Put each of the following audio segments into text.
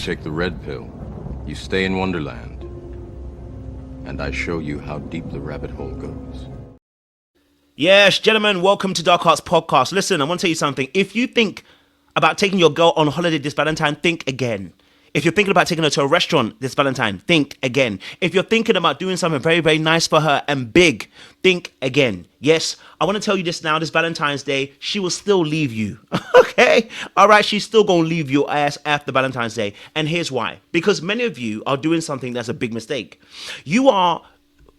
take the red pill, you stay in Wonderland, and I show you how deep the rabbit hole goes. Yes, gentlemen, welcome to Dark Arts Podcast. Listen, I want to tell you something. If you think about taking your girl on holiday this Valentine, think again. If you're thinking about taking her to a restaurant this Valentine, think again. If you're thinking about doing something very, very nice for her and big, think again. Yes, I want to tell you this now, this Valentine's Day, she will still leave you. Okay? All right, she's still going to leave your ass after Valentine's Day. And here's why. Because many of you are doing something that's a big mistake. You are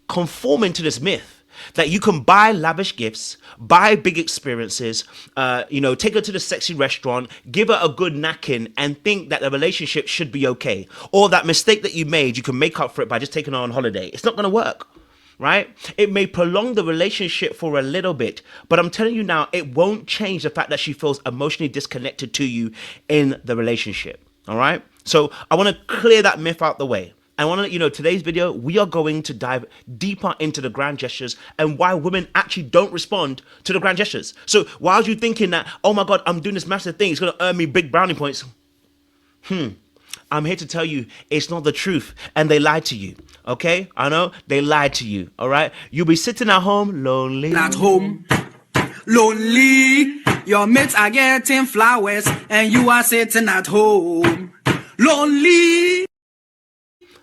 conforming to this myth that you can buy lavish gifts, buy big experiences, take her to the sexy restaurant, give her a good knacking, and think that the relationship should be okay. Or that mistake that you made, you can make up for it by just taking her on holiday. It's not going to work, right? It may prolong the relationship for a little bit, but I'm telling you now, it won't change the fact that she feels emotionally disconnected to you in the relationship, all right? So I want to clear that myth out the way. I want to let you know, today's video, we are going to dive deeper into the grand gestures and why women actually don't respond to the grand gestures. So while you're thinking that, oh my God, I'm doing this massive thing, it's going to earn me big brownie points. I'm here to tell you it's not the truth and they lied to you. Okay? I know they lied to you. All right? You'll be sitting at home lonely. At home, lonely. Your mates are getting flowers and you are sitting at home, lonely.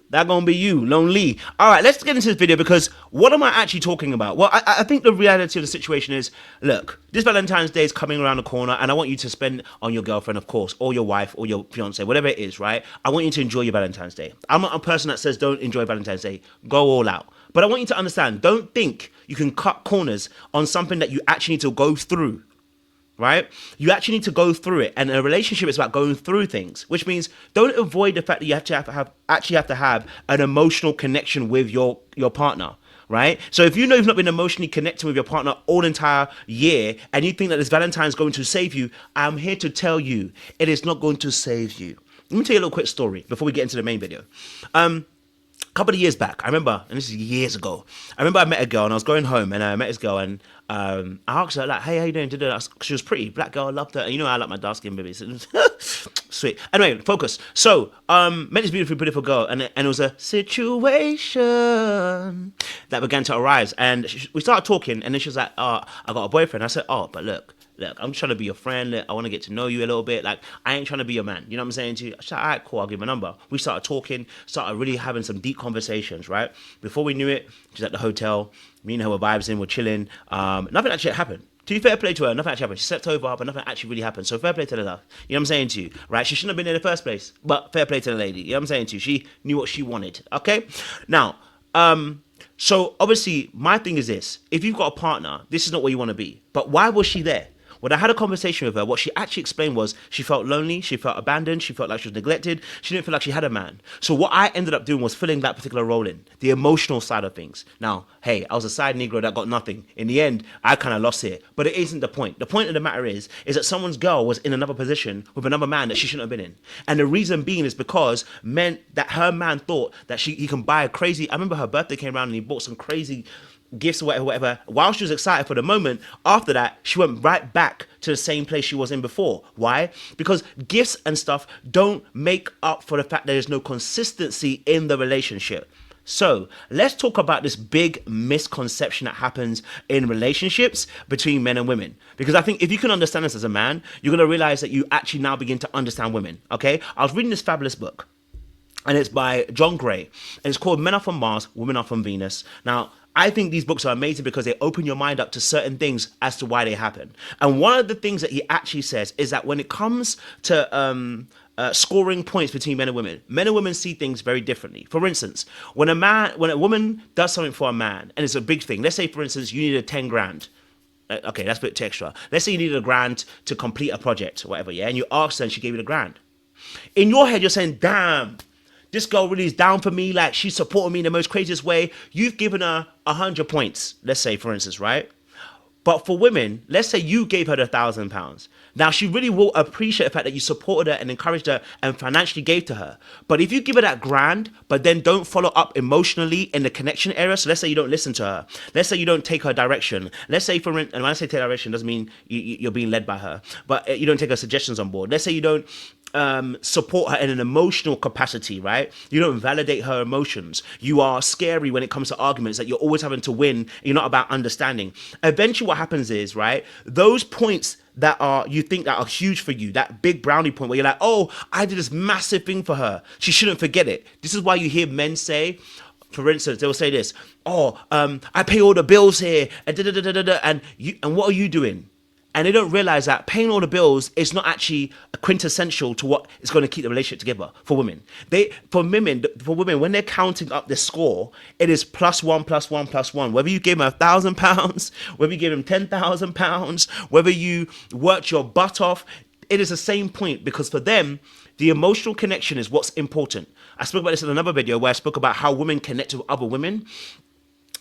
That's going to be you, lonely. All right, let's get into this video because what am I actually talking about? Well, I think the reality of the situation is, look, this Valentine's Day is coming around the corner and I want you to spend on your girlfriend, of course, or your wife or your fiance, whatever it is, right? I want you to enjoy your Valentine's Day. I'm not a person that says don't enjoy Valentine's Day. Go all out. But I want you to understand, don't think you can cut corners on something that you actually need to go through. Right? You actually need to go through it, and a relationship is about going through things, which means don't avoid the fact that you have to have an emotional connection with your partner. Right? So if you know you've not been emotionally connected with your partner all the entire year, and you think that this Valentine's going to save you, I'm here to tell you it is not going to save you. Let me tell you a little quick story before we get into the main video. A couple of years back, I remember, and this is years ago, I remember I met a girl and I was going home and I met this girl and I asked her like, hey, how you doing? She was pretty, black girl, I loved her. And you know I like my dark skin babies. Sweet. Anyway, focus. So, met this beautiful girl and it was a situation that began to arise. And we started talking and then she was like, oh, I got a boyfriend. I said, oh, but look, I'm just trying to be your friend. Look, I want to get to know you a little bit. Like, I ain't trying to be your man. You know what I'm saying to you? I said, all right, cool, I'll give you my number. We started talking, started really having some deep conversations, right? Before we knew it, she's at the hotel. Me and her were vibes in, we're chilling. Nothing actually happened. To be fair play to her, nothing actually happened. She slept over, but nothing actually really happened. So fair play to the love. You know what I'm saying to you, right? She shouldn't have been there in the first place, but fair play to the lady. You know what I'm saying to you? She knew what she wanted, okay? Now, so obviously, my thing is this. If you've got a partner, this is not where you want to be. But why was she there? When I had a conversation with her, what she actually explained was she felt lonely, she felt abandoned, she felt like she was neglected, she didn't feel like she had a man. So what I ended up doing was filling that particular role in, the emotional side of things. Now, hey, I was a side Negro that got nothing. In the end, I kind of lost it, but it isn't the point. The point of the matter is that someone's girl was in another position with another man that she shouldn't have been in. And the reason being is because that her man thought that he can buy a crazy, I remember her birthday came around and he bought some crazy gifts or whatever. While she was excited for the moment, after that, she went right back to the same place she was in before. Why? Because gifts and stuff don't make up for the fact there is no consistency in the relationship. So let's talk about this big misconception that happens in relationships between men and women. Because I think if you can understand this as a man, you're going to realize that you actually now begin to understand women. Okay? I was reading this fabulous book and it's by John Gray and it's called Men Are From Mars, Women Are From Venus. Now, I think these books are amazing because they open your mind up to certain things as to why they happen. And one of the things that he actually says is that when it comes to scoring points between men and women see things very differently. For instance, when a woman does something for a man, and it's a big thing. Let's say, for instance, you needed 10 grand. Okay, that's a bit extra. Let's say you needed $1,000 to complete a project or whatever, yeah? And you asked her and she gave you $1,000. In your head, you're saying, damn, this girl really is down for me. Like, she's supporting me in the most craziest way. You've given her 100 points, let's say, for instance, right? But for women, let's say you gave her the £1,000. Now, she really will appreciate the fact that you supported her and encouraged her and financially gave to her. But if you give her that $1,000, but then don't follow up emotionally in the connection area, so let's say you don't listen to her. Let's say you don't take her direction. Let's say, and when I say take direction, doesn't mean you're being led by her. But you don't take her suggestions on board. Let's say you don't support her in an emotional capacity, right? You don't validate her emotions. You are scary when it comes to arguments, that you're always having to win. You're not about understanding. Eventually what happens is, right, those points that are, you think that are huge for you, that big brownie point where you're like, oh, I did this massive thing for her, she shouldn't forget it. This is why you hear men say, for instance, they'll say this, oh, I pay all the bills here, and and what are you doing? And they don't realize that paying all the bills is not actually quintessential to what is going to keep the relationship together for women. For women, when they're counting up the score, it is +1, +1, +1. Whether you gave them £1,000, whether you gave them £10,000, whether you worked your butt off, it is the same point, because for them, the emotional connection is what's important. I spoke about this in another video where I spoke about how women connect with other women,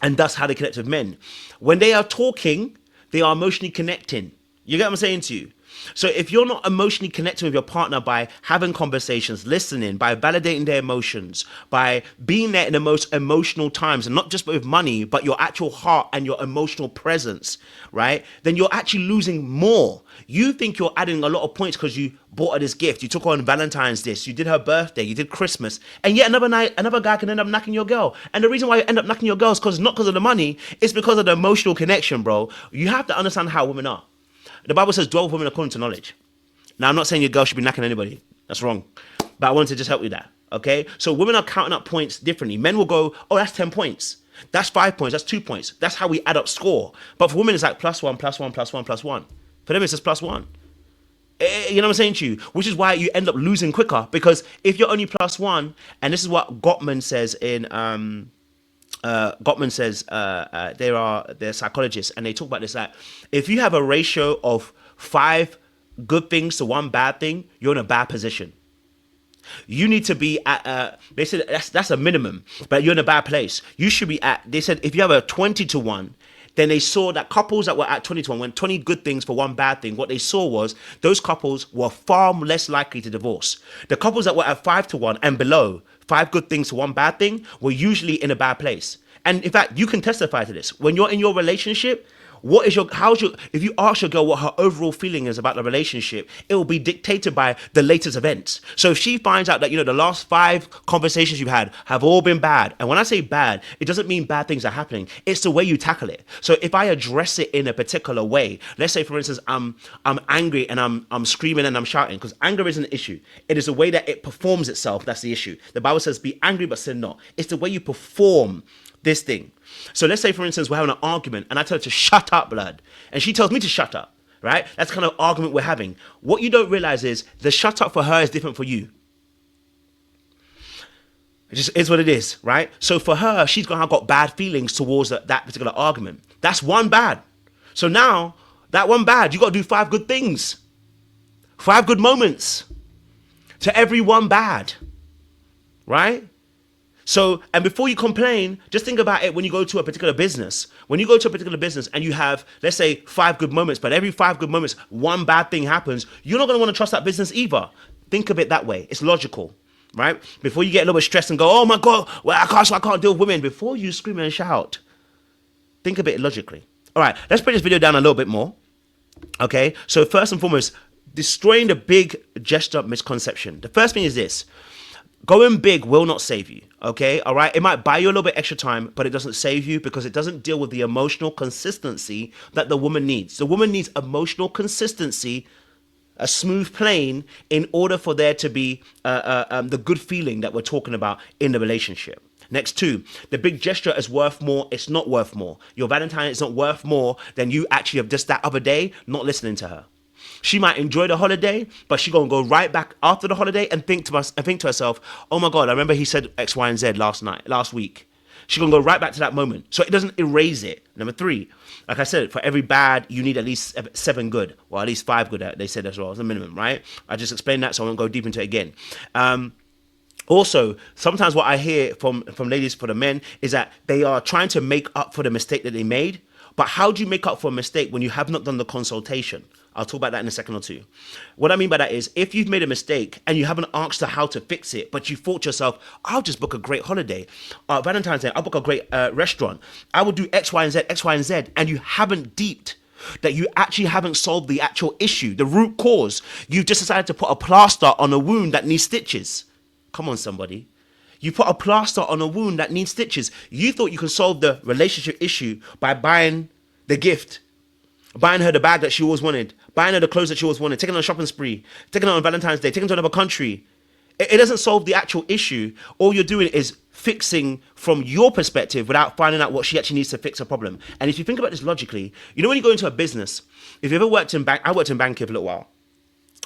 and thus how they connect with men. When they are talking, they are emotionally connecting. You get what I'm saying to you? So if you're not emotionally connecting with your partner by having conversations, listening, by validating their emotions, by being there in the most emotional times, and not just with money, but your actual heart and your emotional presence, right? Then you're actually losing more. You think you're adding a lot of points because you bought her this gift, you took her on Valentine's this, you did her birthday, you did Christmas, and yet another night, another guy can end up knocking your girl. And the reason why you end up knocking your girl is not because of the money, it's because of the emotional connection, bro. You have to understand how women are. The Bible says, dwell with women according to knowledge. Now, I'm not saying your girl should be knacking anybody. That's wrong. But I wanted to just help you with that. Okay? So women are counting up points differently. Men will go, oh, that's 10 points. That's 5 points. That's 2 points. That's how we add up score. But for women, it's like +1, +1, +1, +1. For them, it's just +1. You know what I'm saying to you? Which is why you end up losing quicker. Because if you're only +1, and this is what Gottman says in... Gottman says they're psychologists, and they talk about this, that if you have a ratio of 5 good things to 1 bad thing, you're in a bad position. You need to be at they said that's a minimum, but you're in a bad place. You should be at, they said, if you have a 20-1, then they saw that couples that were at 20-1, when 20 good things for 1 bad thing, what they saw was those couples were far less likely to divorce. The couples that were at 5-1 and below, 5 good things to 1 bad thing, were usually in a bad place. And in fact, you can testify to this. When you're in your relationship, if you ask your girl what her overall feeling is about the relationship, it will be dictated by the latest events. So if she finds out that, the last 5 conversations you've had have all been bad, and when I say bad, it doesn't mean bad things are happening. It's the way you tackle it. So if I address it in a particular way, let's say, for instance, I'm angry and I'm screaming and I'm shouting, because anger is an issue. It is the way that it performs itself. That's the issue. The Bible says, be angry, but sin not. It's the way you perform this thing. So let's say, for instance, we're having an argument and I tell her to shut up, blood, and she tells me to shut up, right? That's the kind of argument we're having. What you don't realize is the shut up for her is different for you. It just is what it is, right? So for her, she's gonna have got bad feelings towards that particular argument. That's 1 bad. So now, that 1 bad, you got to do 5 good things. 5 good moments to every 1 bad, right? So, and before you complain, just think about it when you go to a particular business. When you go to a particular business and you have, let's say, 5 good moments, but every 5 good moments, 1 bad thing happens, you're not going to want to trust that business either. Think of it that way. It's logical, right? Before you get a little bit stressed and go, oh my God, well, I can't deal with women. Before you scream and shout, think of it logically. All right, let's break this video down a little bit more. Okay, so first and foremost, destroying the big gesture misconception. The first thing is this. Going big will not save you, okay? All right? It might buy you a little bit extra time, but it doesn't save you because it doesn't deal with the emotional consistency that the woman needs. The woman needs emotional consistency, a smooth plane, in order for there to be the good feeling that we're talking about in the relationship. Next 2, the big gesture is worth more. It's not worth more. Your Valentine is not worth more than you actually have just that other day not listening to her. She might enjoy the holiday, but she's going to go right back after the holiday and think to herself, oh my God, I remember he said X, Y, and Z last week. She's going to go right back to that moment. So it doesn't erase it. Number 3, like I said, for every bad, you need at least 7 good. Well, at least 5 good, they said as well, as a minimum, right? I just explained that, so I won't go deep into it again. Also, sometimes what I hear from ladies, for the men, is that they are trying to make up for the mistake that they made. But how do you make up for a mistake when you have not done the consultation? I'll talk about that in a second or two. What I mean by that is, if you've made a mistake and you haven't asked her how to fix it, but you thought to yourself, I'll just book a great holiday. Valentine's Day, I'll book a great restaurant. I will do X, Y, and Z, and you haven't deeped that you actually haven't solved the actual issue, the root cause. You've just decided to put a plaster on a wound that needs stitches. Come on, somebody. You put a plaster on a wound that needs stitches. You thought you could solve the relationship issue by buying the gift, buying her the bag that she always wanted, buying her the clothes that she always wanted, taking her on a shopping spree, taking her on Valentine's Day, taking her to another country. It doesn't solve the actual issue. All you're doing is fixing from your perspective without finding out what she actually needs to fix her problem. And if you think about this logically, you know, when you go into a business, if you ever worked in bank, I worked in banking for a little while.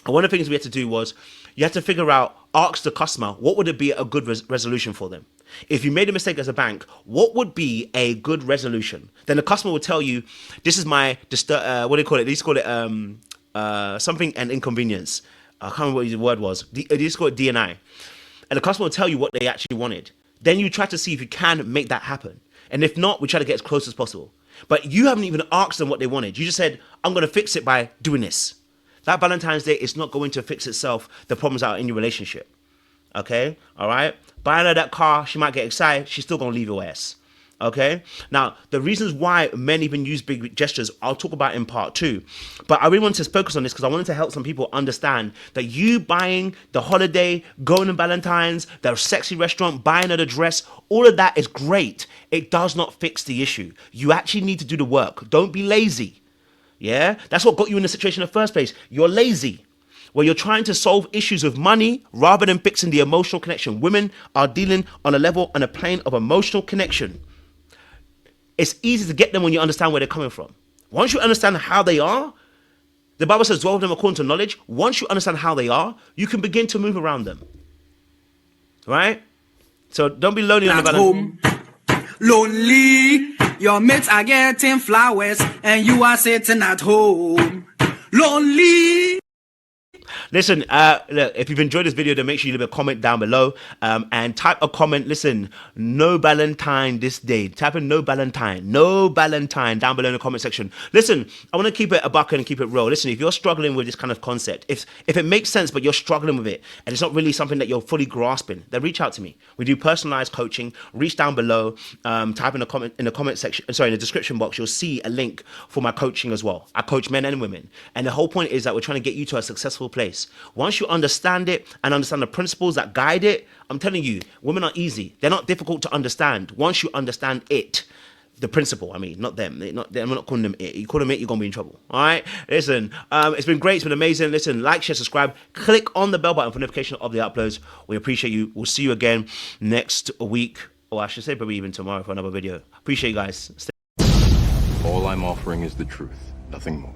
And one of the things we had to do was you had to figure out, ask the customer, what would it be a good resolution for them? If you made a mistake as a bank, what would be a good resolution? Then the customer would tell you, this is my, what do they call it? They used to call it something and inconvenience. I can't remember what the word was. They used to call it D&I. And the customer will tell you what they actually wanted. Then you try to see if you can make that happen. And if not, we try to get as close as possible. But you haven't even asked them what they wanted. You just said, I'm going to fix it by doing this. That Valentine's Day is not going to fix itself the problems that are in your relationship. Okay? All right? Buying her that car, she might get excited. She's still going to leave your ass. Okay? Now, the reasons why men even use big gestures, I'll talk about in part 2. But I really want to focus on this because I wanted to help some people understand that you buying the holiday, going to Valentine's, the sexy restaurant, buying her the dress, all of that is great. It does not fix the issue. You actually need to do the work. Don't be lazy. Yeah, that's what got you in the situation in the first place. You're lazy. Where you're trying to solve issues with money rather than fixing the emotional connection. Women are dealing on a level and a plane of emotional connection. It's easy to get them when you understand where they're coming from. Once you understand how they are, the Bible says, dwell with them according to knowledge. Once you understand how they are, you can begin to move around them. Right? So don't be lonely on the home. Lonely. Your mates are getting flowers and you are sitting at home. Lonely. Listen, look, if you've enjoyed this video, then make sure you leave a comment down below and type a comment. Listen, no Valentine this day. Type in no Valentine down below in the comment section. Listen, I want to keep it a buck and keep it real. Listen, if you're struggling with this kind of concept, if it makes sense, but you're struggling with it and it's not really something that you're fully grasping, then reach out to me. We do personalized coaching. Reach down below, type in the comment section, sorry, in the description box, you'll see a link for my coaching as well. I coach men and women. And the whole point is that we're trying to get you to a successful place. Once you understand it and understand the principles that guide it, I'm telling you, women are easy. They're not difficult to understand. Once you understand it, the principle, I mean, not them. I'm not calling them it. You call them it, you're going to be in trouble. All right? Listen, it's been great. It's been amazing. Listen, like, share, subscribe. Click on the bell button for notification of the uploads. We appreciate you. We'll see you again next week. Or I should say probably even tomorrow for another video. Appreciate you guys. All I'm offering is the truth, nothing more.